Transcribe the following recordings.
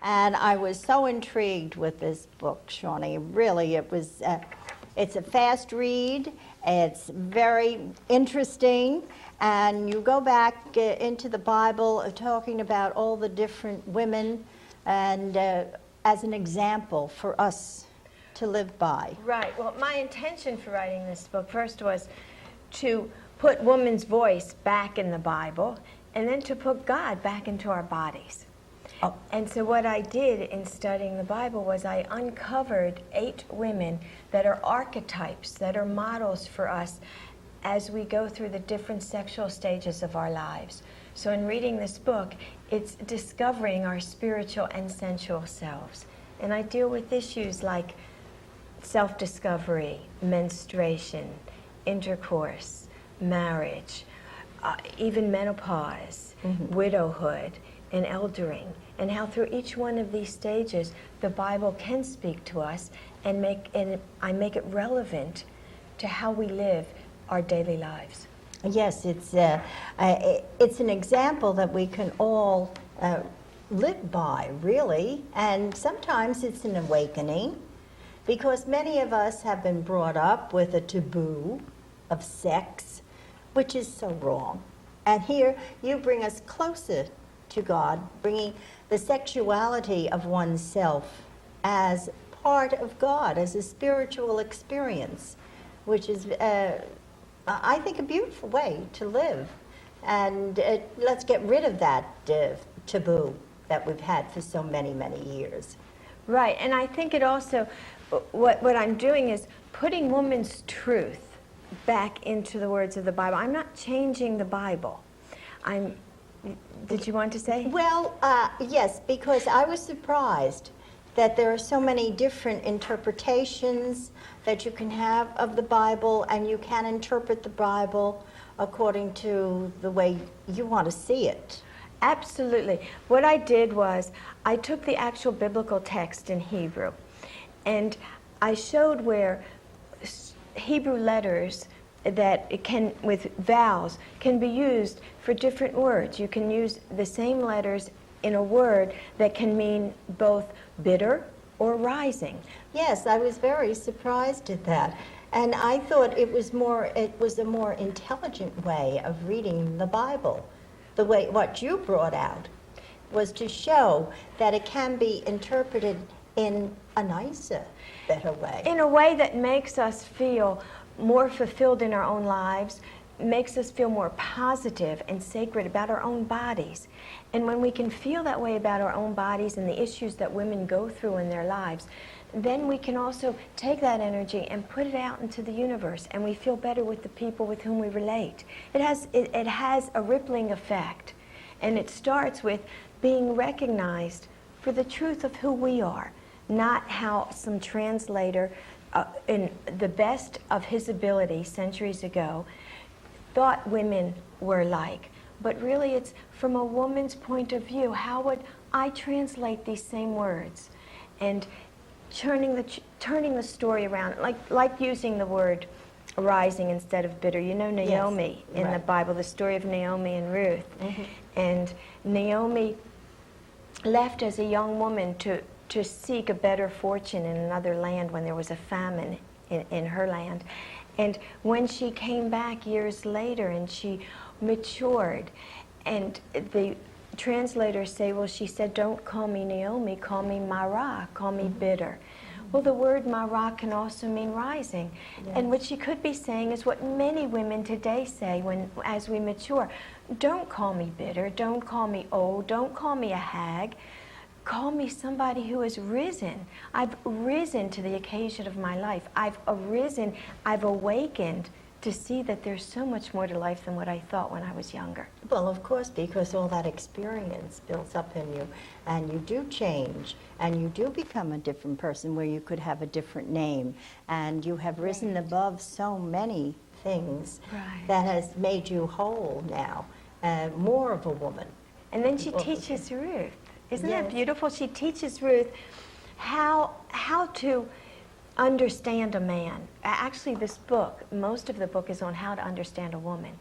And I was so intrigued with this book, Shoni. Really, it's a fast read. It's very interesting. And you go back into the Bible talking about all the different women and as an example for us to live by. Right. Well, my intention for writing this book first was to put woman's voice back in the Bible and then to put God back into our bodies. Oh. And so what I did in studying the Bible was I uncovered 8 women that are archetypes, that are models for us as we go through the different sexual stages of our lives. So in reading this book, it's discovering our spiritual and sensual selves. And I deal with issues like self-discovery, menstruation, intercourse, marriage, even menopause, widowhood, and eldering, and how through each one of these stages the Bible can speak to us and I make it relevant to how we live our daily lives. Yes, it's an example that we can all live by, really, and sometimes it's an awakening, because many of us have been brought up with a taboo of sex, which is so wrong. And here you bring us closer to God, bringing the sexuality of oneself as part of God, as a spiritual experience, which is, I think, a beautiful way to live. And let's get rid of that taboo that we've had for so many, many years. Right, and I think it also, what I'm doing is putting woman's truth back into the words of the Bible. I'm not changing the Bible. Did you want to say? Well, yes, because I was surprised that there are so many different interpretations that you can have of the Bible, and you can interpret the Bible according to the way you want to see it. Absolutely. What I did was I took the actual biblical text in Hebrew, and I showed where Hebrew letters that with vowels, can be used for different words. You can use the same letters in a word that can mean both bitter or rising. Yes, I was very surprised at that. And I thought it was a more intelligent way of reading the Bible. The way what you brought out was to show that it can be interpreted in a nicer, better way. In a way that makes us feel more fulfilled in our own lives, makes us feel more positive and sacred about our own bodies. And when we can feel that way about our own bodies and the issues that women go through in their lives, then we can also take that energy and put it out into the universe, and we feel better with the people with whom we relate. It has a rippling effect, and it starts with being recognized for the truth of who we are, not how some translator in the best of his ability centuries ago thought women were like. But really it's from a woman's point of view. How would I translate these same words? And turning the story around, like using the word rising instead of bitter. You know Naomi in the Bible, the story of Naomi and Ruth. And Naomi left as a young woman to seek a better fortune in another land when there was a famine in her land. And when she came back years later and she matured, and the translators say, well, she said, don't call me Naomi, call me Mara, call me bitter. Well, the word Mara can also mean rising. Yes. And what she could be saying is what many women today say as we mature. Don't call me bitter, don't call me old, don't call me a hag. Call me somebody who has risen. I've risen to the occasion of my life. I've arisen, I've awakened to see that there's so much more to life than what I thought when I was younger. Well, of course, because all that experience builds up in you, and you do change, and you do become a different person where you could have a different name, and you have risen above so many things that has made you whole now, more of a woman. And then she teaches Ruth. Isn't that beautiful? She teaches Ruth how to understand a man. Actually, this book, most of the book is on how to understand a woman.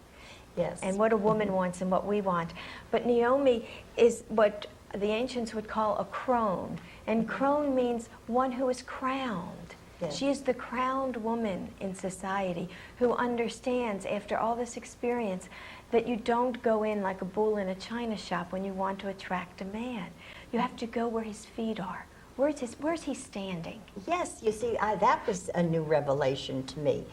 Yes. And what a woman wants and what we want. But Naomi is what the ancients would call a crone. And crone means one who is crowned. Yes. She is the crowned woman in society who understands, after all this experience, that you don't go in like a bull in a china shop when you want to attract a man. You have to go where his feet are. Where's he standing? Yes, you see, that was a new revelation to me,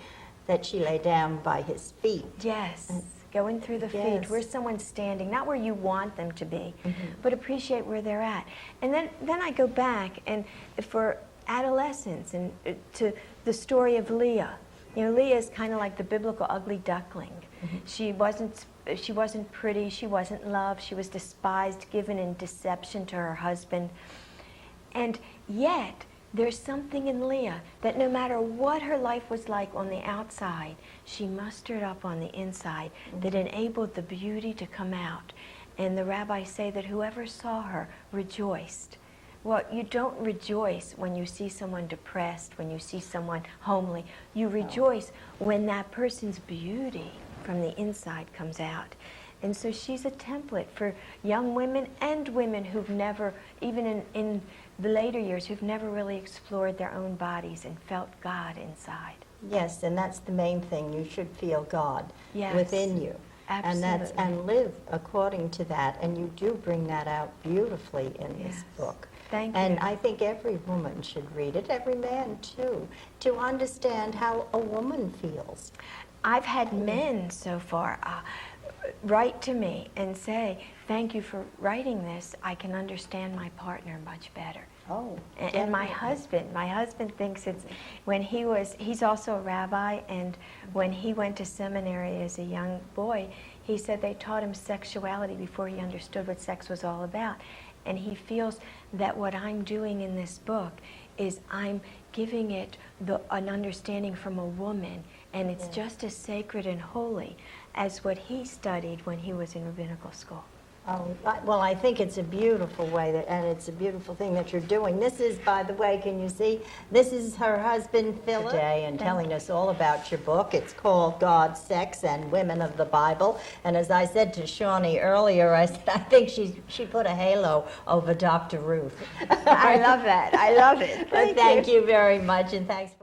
that she lay down by his feet. Yes, going through the feet, Yes. where someone's standing, not where you want them to be, but appreciate where they're at. And then I go back, and for adolescence, and to the story of Leah. You know, Leah is kind of like the biblical ugly duckling. She wasn't pretty, she wasn't loved, she was despised, given in deception to her husband. And yet, there's something in Leah that no matter what her life was like on the outside, she mustered up on the inside that enabled the beauty to come out. And the rabbis say that whoever saw her rejoiced. Well, you don't rejoice when you see someone depressed, when you see someone homely. You rejoice when that person's beauty from the inside comes out. And so she's a template for young women and women who've never, even in the later years, who've never really explored their own bodies and felt God inside. Yes, and that's the main thing. You should feel God Yes, within you. absolutely. And live according to that. And you do bring that out beautifully in this Yes. book. Thank And you. I think every woman should read it, every man too, to understand how a woman feels. I've had men so far write to me and say, "Thank you for writing this. I can understand my partner much better." Oh, And my husband thinks it's, he's also a rabbi, and when he went to seminary as a young boy, he said they taught him sexuality before he understood what sex was all about. And he feels that what I'm doing in this book is I'm giving it an understanding from a woman, and it's just as sacred and holy as what he studied when he was in rabbinical school. Oh, well, I think it's a beautiful way, and it's a beautiful thing that you're doing. This is, by the way, can you see? This is her husband, Philip, today, and telling us all about your book. It's called God, Sex, and Women of the Bible. And as I said to Shoni earlier, I said, I think she put a halo over Dr. Ruth. I love that. I love it. But thank you very much, and thanks.